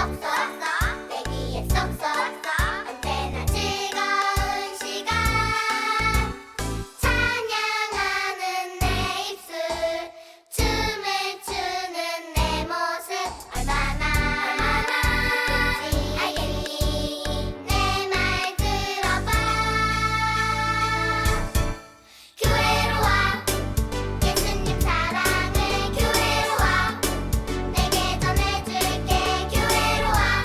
쏙쏙 내기에 쏙쏙 언제나 즐거운 시간 찬양하는 내 입술 춤을 추는 내 모습 얼마나 예쁜지 알겠니 내 말 들어봐 교회로 와 예수님 사랑을 교회로 와 내게 전해줄게 교회로 와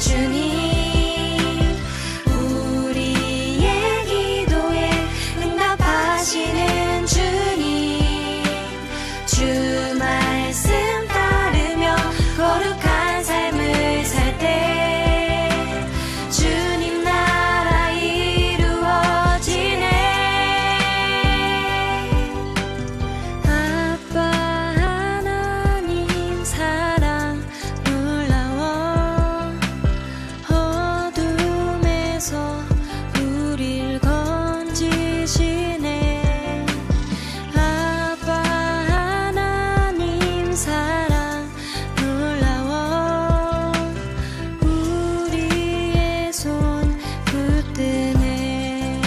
주님, 우리의 기도에 응답하시는 주님, 주 말씀 따르며 거룩한 삶을 살 때 주님 나라 이루어지네. 아빠 하나님 사랑 놀라워, 어둠에서 우릴 건지시네. 아빠 하나님 사랑 놀라워, 우리의 손 붙드네.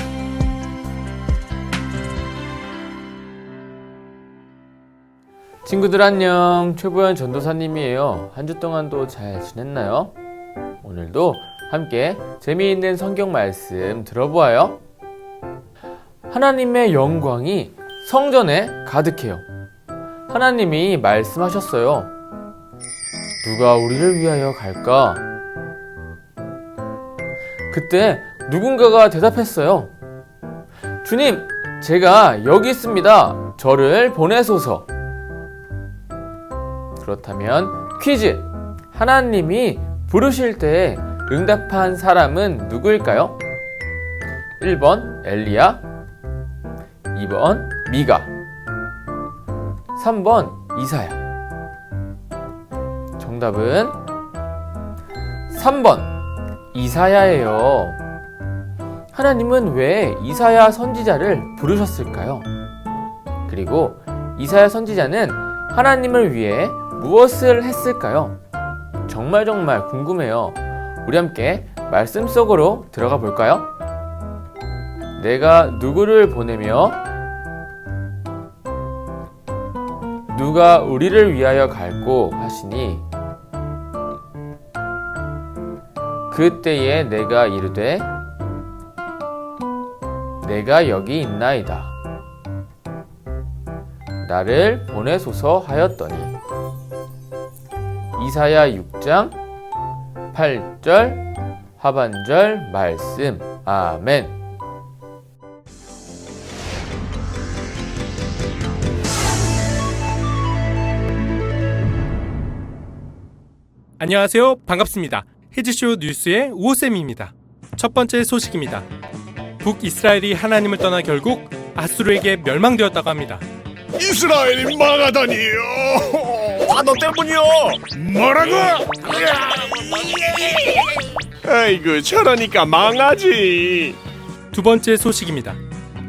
친구들 안녕, 최보현 전도사님이에요. 한 주 동안도 잘 지냈나요? 오늘도 함께 재미있는 성경 말씀 들어보아요. 하나님의 영광이 성전에 가득해요. 하나님이 말씀하셨어요. 누가 우리를 위하여 갈까? 그때 누군가가 대답했어요. 주님, 제가 여기 있습니다. 저를 보내소서. 그렇다면 퀴즈! 하나님이 부르실 때 응답한 사람은 누구일까요? 1번 엘리야, 2번 미가, 3번 이사야. 정답은 3번 이사야예요. 하나님은 왜 이사야 선지자를 부르셨을까요? 그리고 이사야 선지자는 하나님을 위해 무엇을 했을까요? 정말 궁금해요. 우리 함께 말씀 속으로 들어가 볼까요? 내가 누구를 보내며 누가 우리를 위하여 갈고 하시니 그때에 내가 이르되 내가 여기 있나이다. 나를 보내소서 하였더니. 이사야 6장 8절 하반절 말씀. 아멘. 안녕하세요. 반갑습니다. 헤즈쇼 뉴스의 우호쌤입니다. 첫 번째 소식입니다. 북이스라엘이 하나님을 떠나 결국 아수르에게 멸망되었다고 합니다. 이스라엘이 망하다니요. 다 너 때문이요. 뭐라고? 아이고, 저러니까 망하지. 두 번째 소식입니다.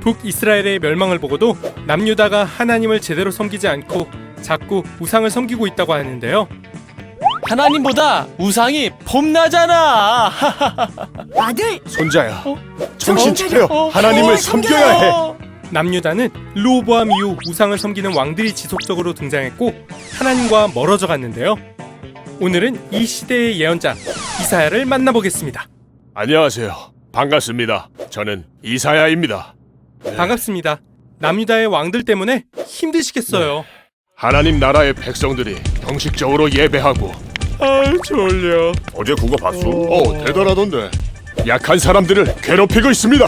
북이스라엘의 멸망을 보고도 남유다가 하나님을 제대로 섬기지 않고 자꾸 우상을 섬기고 있다고 하는데요. 하나님보다 우상이 폼나잖아. 아들! 손자야, 정신 차려. 하나님을 섬겨야 해. 남유다는 르호보암 이후 우상을 섬기는 왕들이 지속적으로 등장했고 하나님과 멀어져 갔는데요. 오늘은 이 시대의 예언자 이사야를 만나보겠습니다. 안녕하세요. 반갑습니다. 저는 이사야입니다. 반갑습니다. 남유다의 왕들 때문에 힘드시겠어요. 하나님 나라의 백성들이 형식적으로 예배하고. 아유, 졸려. 어제 그거 봤어? 대단하던데. 약한 사람들을 괴롭히고 있습니다.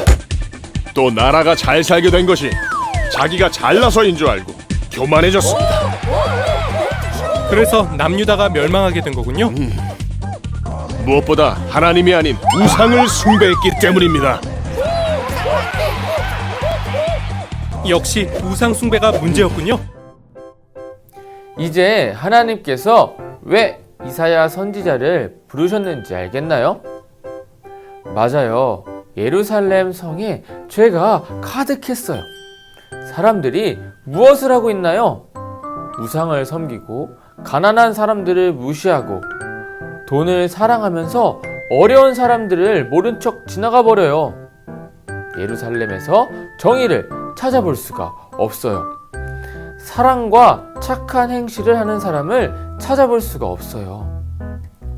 또 나라가 잘 살게 된 것이 자기가 잘나서인 줄 알고 교만해졌습니다. 그래서 남유다가 멸망하게 된 거군요. 무엇보다 하나님이 아닌 우상을 숭배했기 때문입니다. 역시 우상 숭배가 문제였군요. 이제 하나님께서 왜 이사야 선지자를 부르셨는지 알겠나요? 맞아요. 예루살렘 성에 죄가 가득했어요. 사람들이 무엇을 하고 있나요? 우상을 섬기고 가난한 사람들을 무시하고 돈을 사랑하면서 어려운 사람들을 모른 척 지나가 버려요. 예루살렘에서 정의를 찾아볼 수가 없어요. 사랑과 착한 행실을 하는 사람을 찾아볼 수가 없어요.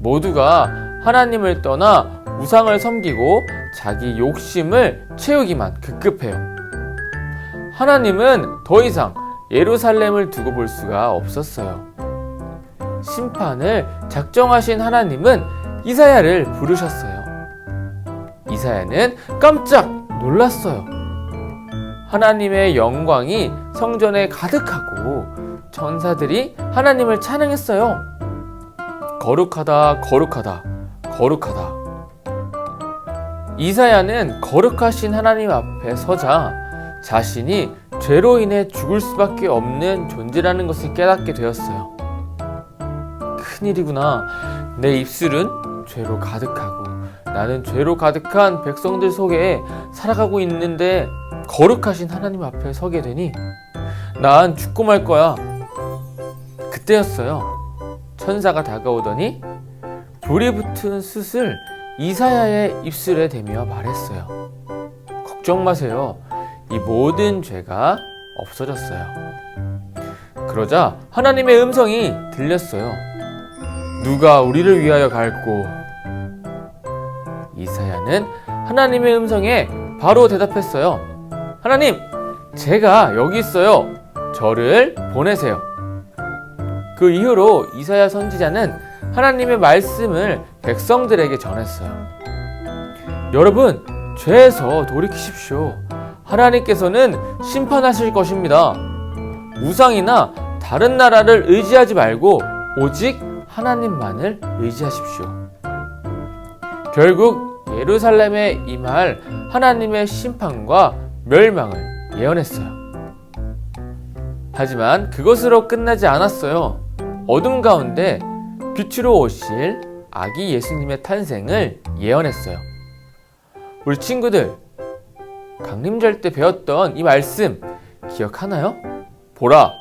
모두가 하나님을 떠나 우상을 섬기고 자기 욕심을 채우기만 급급해요. 하나님은 더 이상 예루살렘을 두고 볼 수가 없었어요. 심판을 작정하신 하나님은 이사야를 부르셨어요. 이사야는 깜짝 놀랐어요. 하나님의 영광이 성전에 가득하고 천사들이 하나님을 찬양했어요. 거룩하다, 거룩하다, 거룩하다. 이사야는 거룩하신 하나님 앞에 서자 자신이 죄로 인해 죽을 수밖에 없는 존재라는 것을 깨닫게 되었어요. 큰일이구나. 내 입술은 죄로 가득하고 나는 죄로 가득한 백성들 속에 살아가고 있는데 거룩하신 하나님 앞에 서게 되니 난 죽고 말 거야. 그때였어요. 천사가 다가오더니 불이 붙은 숯을 이사야의 입술에 대며 말했어요. 걱정 마세요. 이 모든 죄가 없어졌어요. 그러자 하나님의 음성이 들렸어요. 누가 우리를 위하여 갈꼬? 이사야는 하나님의 음성에 바로 대답했어요. 하나님, 제가 여기 있어요. 저를 보내세요. 그 이후로 이사야 선지자는 하나님의 말씀을 백성들에게 전했어요. 여러분, 죄에서 돌이키십시오. 하나님께서는 심판하실 것입니다. 우상이나 다른 나라를 의지하지 말고 오직 하나님만을 의지하십시오. 결국 예루살렘에 임할 하나님의 심판과 멸망을 예언했어요. 하지만 그것으로 끝나지 않았어요. 어둠 가운데 빛으로 오실 아기 예수님의 탄생을 예언했어요. 우리 친구들, 강림절 때 배웠던 이 말씀 기억하나요? 보라,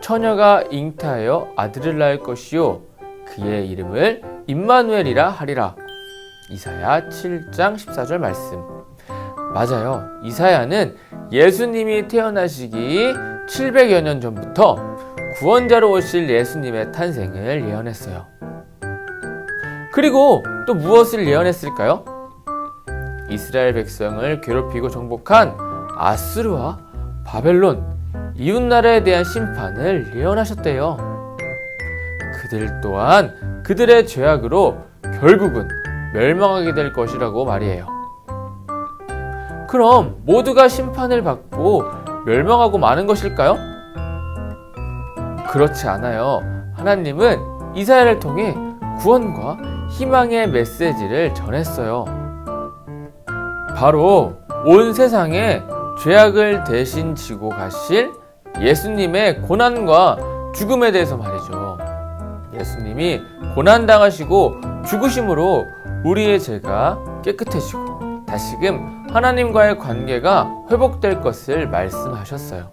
처녀가 잉태하여 아들을 낳을 것이요 그의 이름을 임마누엘이라 하리라. 이사야 7장 14절 말씀. 맞아요. 이사야는 예수님이 태어나시기 700여 년 전부터 구원자로 오실 예수님의 탄생을 예언했어요. 그리고 또 무엇을 예언했을까요? 이스라엘 백성을 괴롭히고 정복한 아수르와 바벨론, 이웃나라에 대한 심판을 예언하셨대요. 그들 또한 그들의 죄악으로 결국은 멸망하게 될 것이라고 말이에요. 그럼 모두가 심판을 받고 멸망하고 마는 것일까요? 그렇지 않아요. 하나님은 이사야를 통해 구원과 희망의 메시지를 전했어요. 바로 온 세상에 죄악을 대신 지고 가실 예수님의 고난과 죽음에 대해서 말이죠. 예수님이 고난당하시고 죽으심으로 우리의 죄가 깨끗해지고 다시금 하나님과의 관계가 회복될 것을 말씀하셨어요.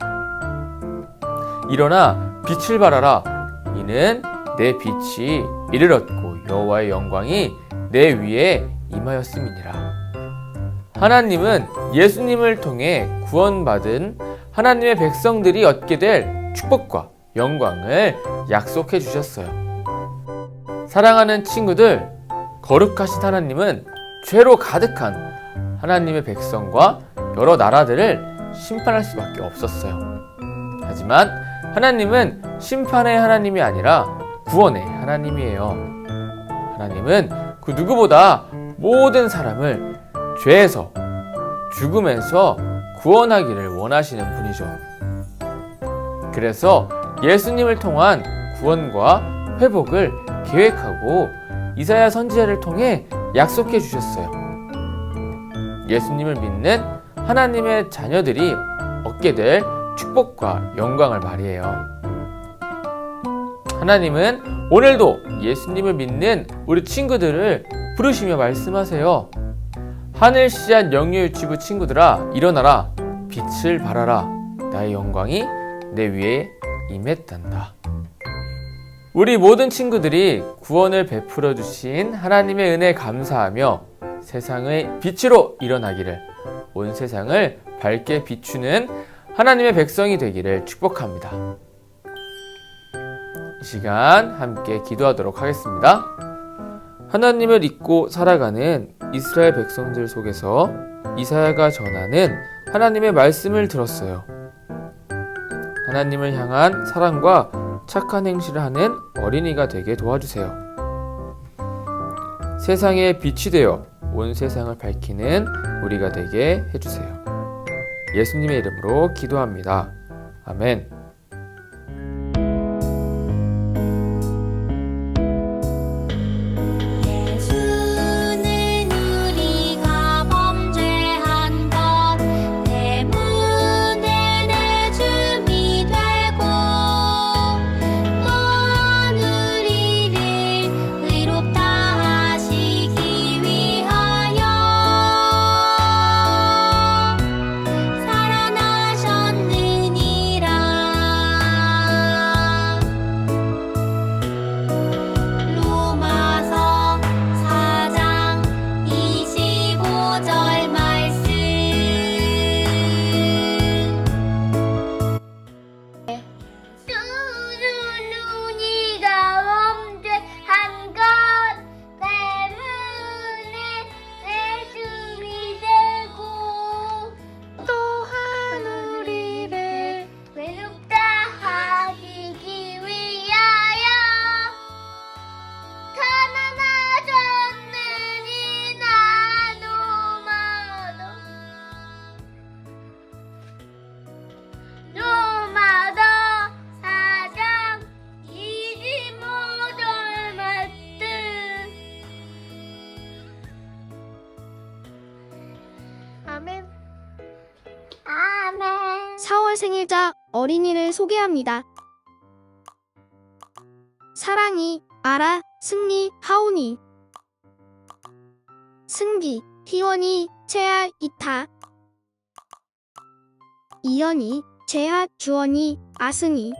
일어나 빛을 발하라. 이는 내 빛이 이를 얻고 여호와의 영광이 내 위에 임하였음이니라. 하나님은 예수님을 통해 구원받은 하나님의 백성들이 얻게 될 축복과 영광을 약속해 주셨어요. 사랑하는 친구들, 거룩하신 하나님은 죄로 가득한 하나님의 백성과 여러 나라들을 심판할 수밖에 없었어요. 하지만 하나님은 심판의 하나님이 아니라 구원의 하나님이에요. 하나님은 그 누구보다 모든 사람을 죄에서, 죽음에서 구원하기를 원하시는 분이죠. 그래서 예수님을 통한 구원과 회복을 계획하고 이사야 선지자를 통해 약속해 주셨어요. 예수님을 믿는 하나님의 자녀들이 얻게 될 축복과 영광을 말이에요. 하나님은 오늘도 예수님을 믿는 우리 친구들을 부르시며 말씀하세요. 하늘 씨앗 영유 유치부 친구들아, 일어나라. 빛을 발하라. 나의 영광이 내 위에 임했단다. 우리 모든 친구들이 구원을 베풀어 주신 하나님의 은혜에 감사하며 세상의 빛으로 일어나기를, 온 세상을 밝게 비추는 하나님의 백성이 되기를 축복합니다. 이 시간 함께 기도하도록 하겠습니다. 하나님을 잊고 살아가는 이스라엘 백성들 속에서 이사야가 전하는 하나님의 말씀을 들었어요. 하나님을 향한 사랑과 착한 행실을 하는 어린이가 되게 도와주세요. 세상의 빛이 되어 온 세상을 밝히는 우리가 되게 해주세요. 예수님의 이름으로 기도합니다. 아멘. 예수는 우리가 범죄한 것 때문에 내 줌이 되고 또한 우리를 의롭다 하시기 위하여 살아나셨느니라. 로마서 4장 25절 말씀. 우리가 범죄한 것 때문에 내 줌이 되고 또한 우리를 외롭다 하시기 위하여 가난하셨느니 로마서 4장 25절 말씀. 아멘. 아멘. 4월 생일자 어린이를 소개합니다. 사랑이, 아라, 승리, 하온이, 승기, 희원이, 채아, 이타, 이연이, 재하, 주원이, 아승이.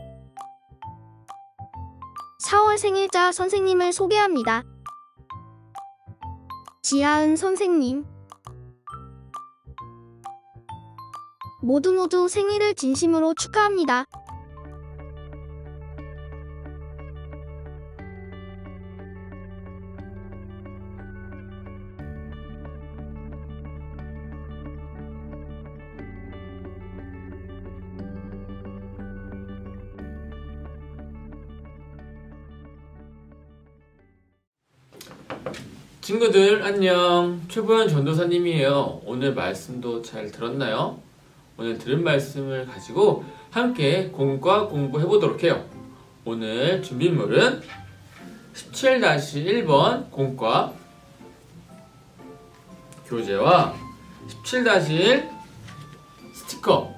4월 생일자 선생님을 소개합니다. 지하은 선생님. 모두 생일을 진심으로 축하합니다. 친구들 안녕. 최보현 전도사님이에요. 오늘 말씀도 잘 들었나요? 오늘 들은 말씀을 가지고 함께 공과 공부해 보도록 해요. 오늘 준비물은 17-1번 공과 교재와 17-1 스티커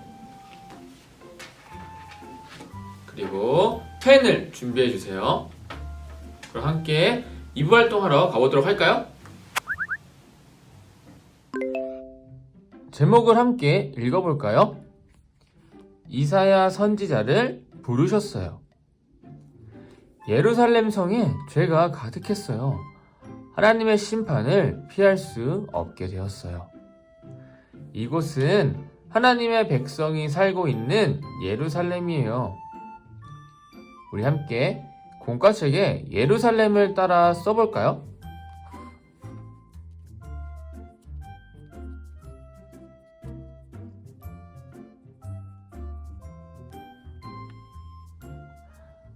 그리고 펜을 준비해 주세요. 그럼 함께 2부 활동하러 가보도록 할까요? 제목을 함께 읽어볼까요? 이사야 선지자를 부르셨어요. 예루살렘 성에 죄가 가득했어요. 하나님의 심판을 피할 수 없게 되었어요. 이곳은 하나님의 백성이 살고 있는 예루살렘이에요. 우리 함께 공과책에 예루살렘을 따라 써볼까요?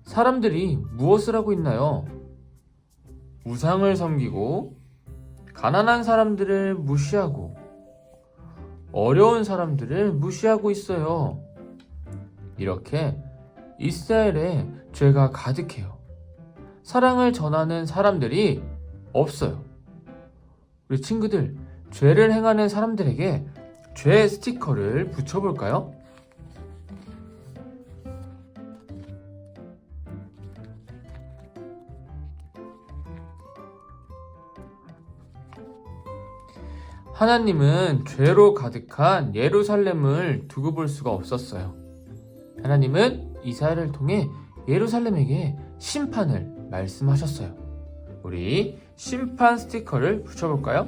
사람들이 무엇을 하고 있나요? 우상을 섬기고, 가난한 사람들을 무시하고, 어려운 사람들을 무시하고 있어요. 이렇게 이스라엘에 죄가 가득해요. 사랑을 전하는 사람들이 없어요. 우리 친구들, 죄를 행하는 사람들에게 죄 스티커를 붙여볼까요? 하나님은 죄로 가득한 예루살렘을 두고 볼 수가 없었어요. 하나님은 이사야를 통해 예루살렘에게 심판을 말씀하셨어요. 우리 심판 스티커를 붙여볼까요?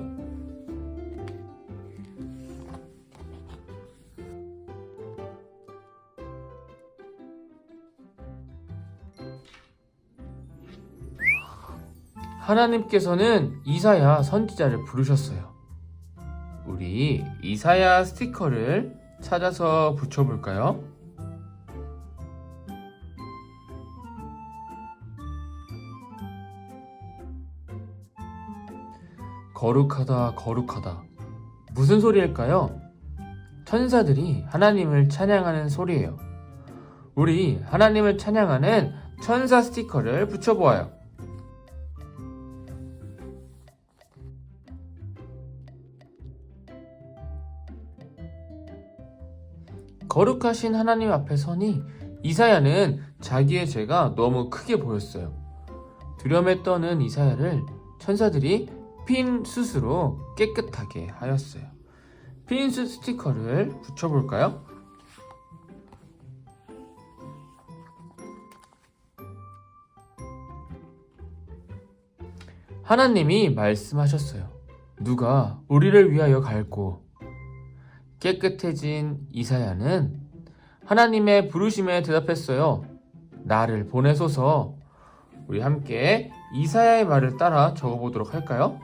하나님께서는 이사야 선지자를 부르셨어요. 우리 이사야 스티커를 찾아서 붙여볼까요? 거룩하다, 거룩하다. 무슨 소리일까요? 천사들이 하나님을 찬양하는 소리예요. 우리 하나님을 찬양하는 천사 스티커를 붙여보아요. 거룩하신 하나님 앞에 서니 이사야는 자기의 죄가 너무 크게 보였어요. 두려움에 떠는 이사야를 천사들이 핀 숯으로 깨끗하게 하였어요. 핀 숯 스티커를 붙여볼까요? 하나님이 말씀하셨어요. 누가 우리를 위하여 갈고. 깨끗해진 이사야는 하나님의 부르심에 대답했어요. 나를 보내소서. 우리 함께 이사야의 말을 따라 적어보도록 할까요?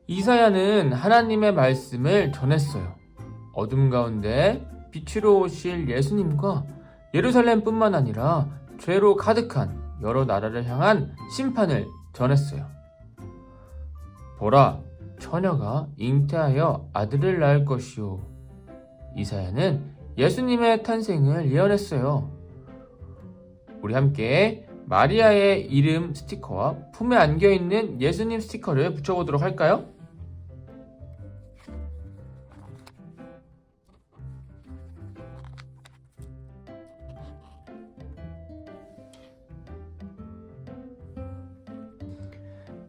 이사야는 하나님의 말씀을 전했어요. 어둠 가운데 빛으로 오실 예수님과 예루살렘뿐만 아니라 죄로 가득한 여러 나라를 향한 심판을 전했어요. 보라, 처녀가 잉태하여 아들을 낳을 것이요. 이사야는 예수님의 탄생을 예언했어요. 우리 함께 마리아의 이름 스티커와 품에 안겨있는 예수님 스티커를 붙여보도록 할까요?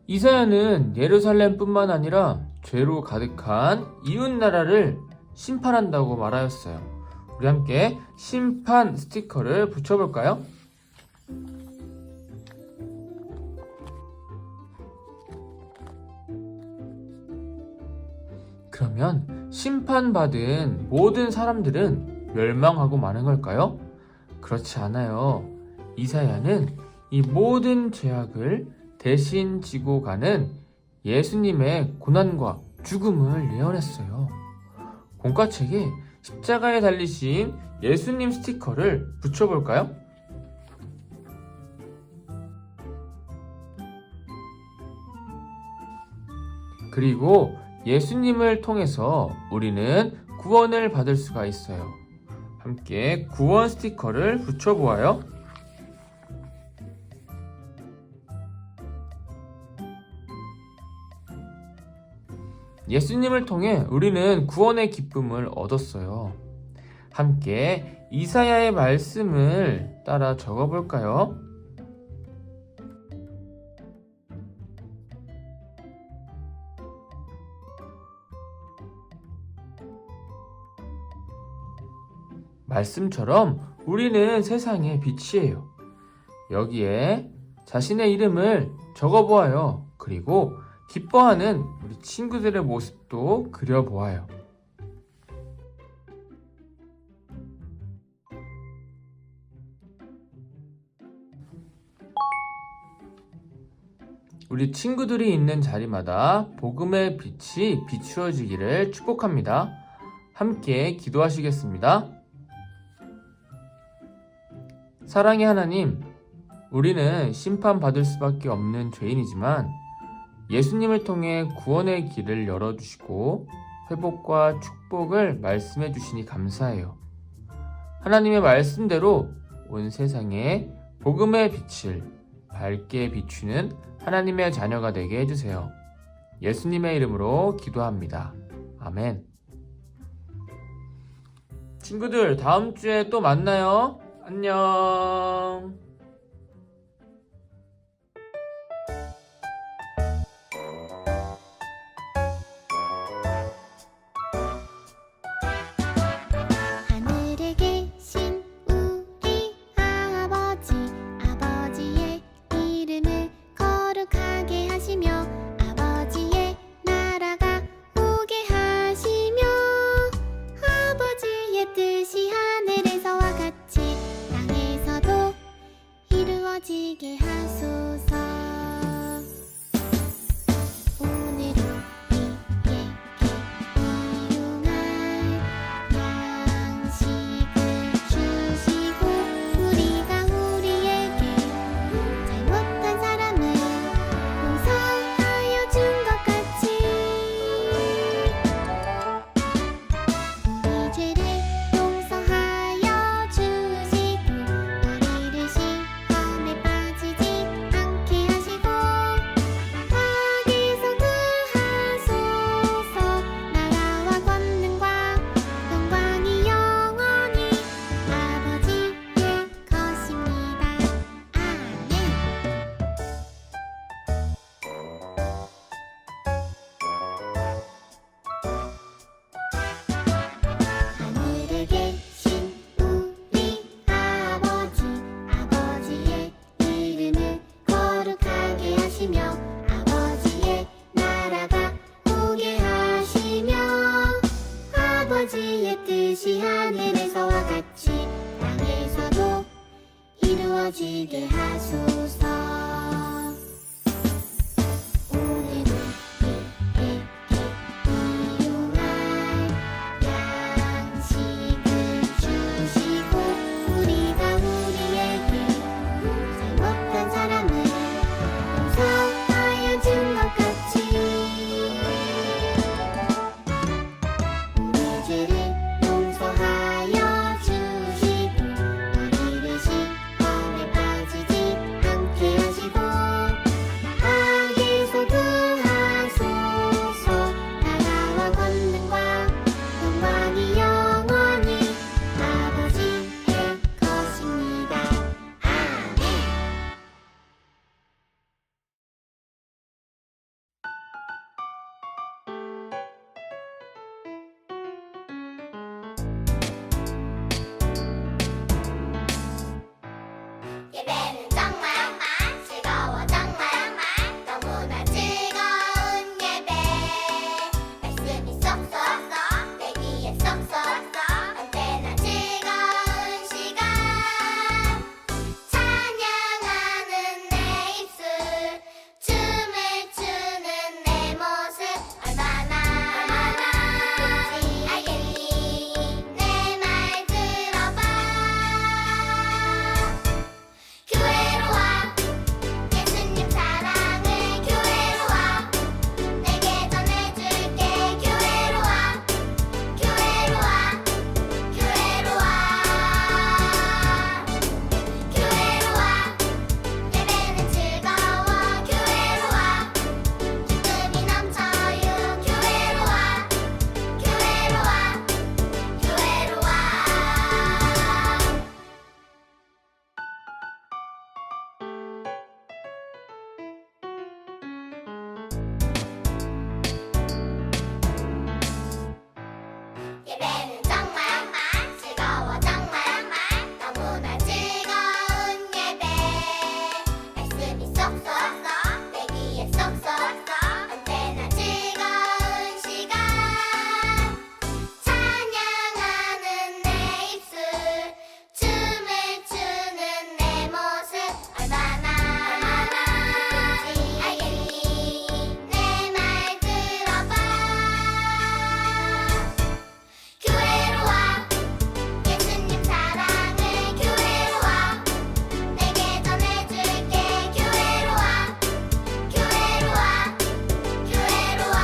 이사야는 예루살렘뿐만 아니라 죄로 가득한 이웃나라를 심판한다고 말하였어요. 우리 함께 심판 스티커를 붙여볼까요? 그러면 심판받은 모든 사람들은 멸망하고 마는 걸까요? 그렇지 않아요. 이사야는 이 모든 죄악을 대신 지고 가는 예수님의 고난과 죽음을 예언했어요. 공과책에 십자가에 달리신 예수님 스티커를 붙여볼까요? 그리고 예수님을 통해서 우리는 구원을 받을 수가 있어요. 함께 구원 스티커를 붙여보아요. 예수님을 통해 우리는 구원의 기쁨을 얻었어요. 함께 이사야의 말씀을 따라 적어볼까요? 말씀처럼 우리는 세상의 빛이에요. 여기에 자신의 이름을 적어보아요. 그리고 기뻐하는 우리 친구들의 모습도 그려보아요. 우리 친구들이 있는 자리마다 복음의 빛이 비추어지기를 축복합니다. 함께 기도하시겠습니다. 사랑의 하나님, 우리는 심판받을 수밖에 없는 죄인이지만 예수님을 통해 구원의 길을 열어주시고 회복과 축복을 말씀해 주시니 감사해요. 하나님의 말씀대로 온 세상에 복음의 빛을 밝게 비추는 하나님의 자녀가 되게 해주세요. 예수님의 이름으로 기도합니다. 아멘. 친구들, 다음 주에 또 만나요. 안녕. 하늘에 계신 우리 아버지, 아버지의 이름을 거룩하게 하시며 아버지의 나라가 오게 하시며 아버지의 뜻이 하늘에서와 같이 땅에서도 주의 뜻이 하늘에서와 같이 땅에서도 이루어지게 하소서. 오늘은 우리에게 일용할 양식을 주시고 우리가 우리에게 잘못한 사람을 용서하여 준 것 같이 우리 죄를 용서하여 주시고 우리를 시험에 빠지지 않게 하시고 악에서 구하소서. 나라와 권능과 영광이 영원히 아버지의 것입니다. 아멘. 예배는 정말 즐거워 정말 너무나 즐거운 예배. 말씀이 쏙쏙쏙 내 귀에 쏙쏙쏙 언제나 즐거운 시간. 찬양하는 내 입술 춤을 추는 내 모습 얼마나 예쁜지 알겠니. 내 말 들어봐. 교회로 와 예수님 사랑을 교회로 와 내게 전해줄게. 교회로 와 교회로 와 교회로 와 교회로 와 예배는 즐거워. 교회로 와 기쁨이 넘쳐요. 교회로 와 교회로 와 교회로 와. 예배는 정말 즐거워 정말 너무나 즐거운 예배. 말씀이 쏙쏙쏙 내 귀에 쏙쏙쏙 언제나 즐거운 시간. 찬양하는 내 입술 춤을 추는 내 모습 얼마나 예쁜지 알겠니. 내 말 들어봐. 교회로 와 예수님 사랑을 교회로 와 내게 전해줄게. 교회로 와 교회로 와 교회로 와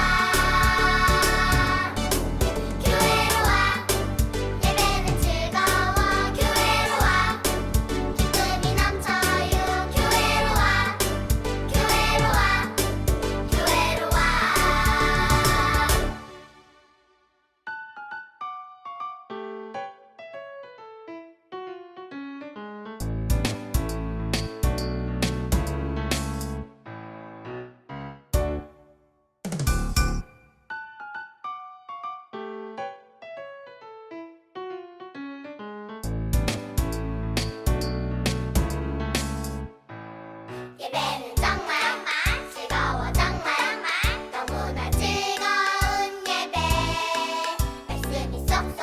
교회로 와 예배는 즐거워. 교회로 와 기쁨이 넘쳐요. 교회로 와 교회로 와 교회로 와. 예배는 정말 즐거워 정말 너무나 즐거운 예배. 말씀이 쏙쏙